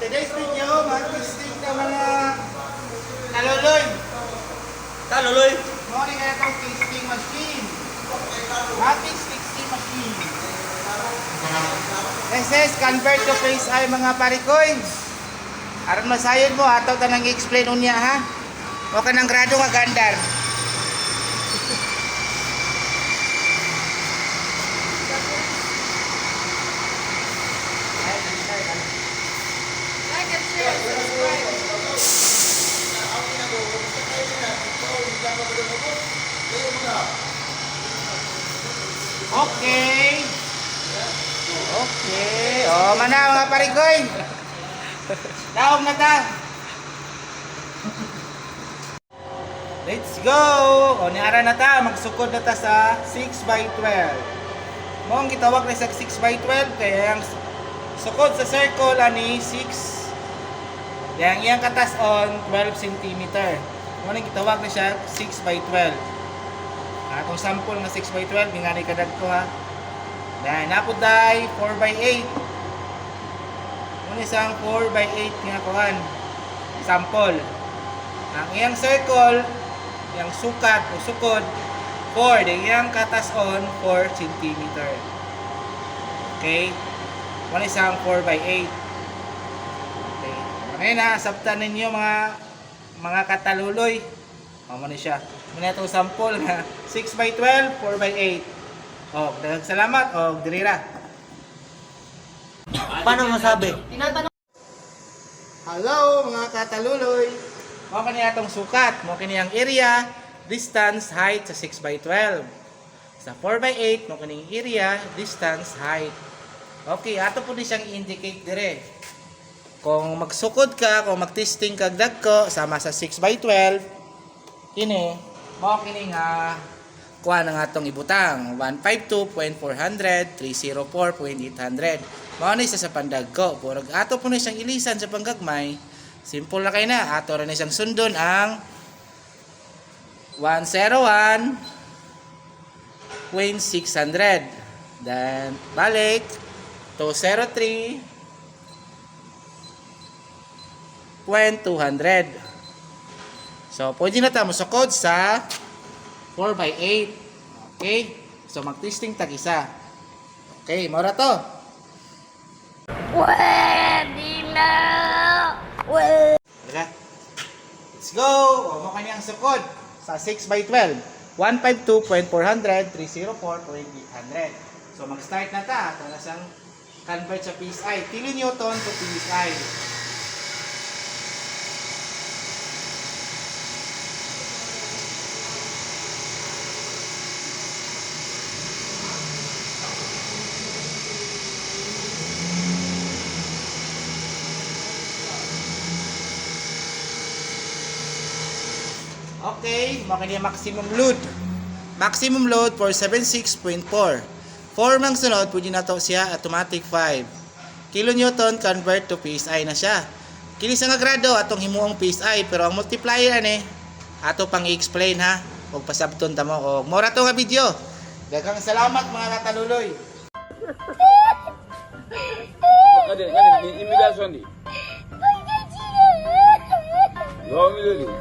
today's video, mag-testing ka mga kaluloy. Kaluloy? Morning kaya itong testing machine. Matic testing machine. This is convert to face ay mga parikoy. Aron masayod mo, ato ka nang i-explain unya ha. O ka nang grado nga gandar. Like and share and subscribe. Okay. Okay. O, mana mga parikoy. Daog na ta. Let's go. O, niara na ta. Magsukod na ta sa 6x12. Mong gitawag na sa 6x12 kaya yung sukod sa circle ani 6. Yang iyang katas on 12 cm. Mong gitawag na siya 6x12. Atong sample nga 6x12 ingani kadag ko ha. Dahil napod day 4x8. Muna isang 4x8 nga kuhan. Sample. Ang iyang circle, yung sukat o sukod 4. Dahil iyang katas on 4 cm. Okay? Muna isang 4x8. Okay. Ngayon na, sabtan ninyo mga kataluloy. Muna siya. Muna itong sample nga 6x12, 4x8. O, daghang salamat. O, dirira. Paano masabi? Hello mga kataluloy. Mo kani atong sukat, mo kini ang area, distance, height sa 6x12. Sa 4x8 mo kini area, distance, height. Okay, ato po ni siyang i-indicate dire. Kung magsukod ka, kung magtesting kag dagko sama sa 6x12, kini mo kini nga kuha ng atong ibutang 152.400, 304.800. Mao ni sa pandagko. Purag ato po na siyang ilisan sa panggagmay. Simple na kay na. Ato ra na siyang sundon ang 101.600. Then balik 203.200. So pwede na ta musukod sa 4x8. Okay? So mag-testing tag isa. Okay, mora to. Pwede na! Tara. Let's go! O, mo kanyang sukod sa 6x12. 152.400, 304.800. So, mag-start na ta. Ito na siyang convert sa PSI. kilonewton to PSI. Okay, makanya maximum load. Maximum load for 76.4. 4 mang sunod, pwede na to siya automatic 5. Kilonewton convert to PSI na siya. Kini sa nga grado atong himuong PSI pero ang multiplier ani ato pang i-explain ha. Og pasabton ta mo og mora to nga video. Daghang salamat mga kataluloy. Hadi ni imitasyon di. Gawin mo din.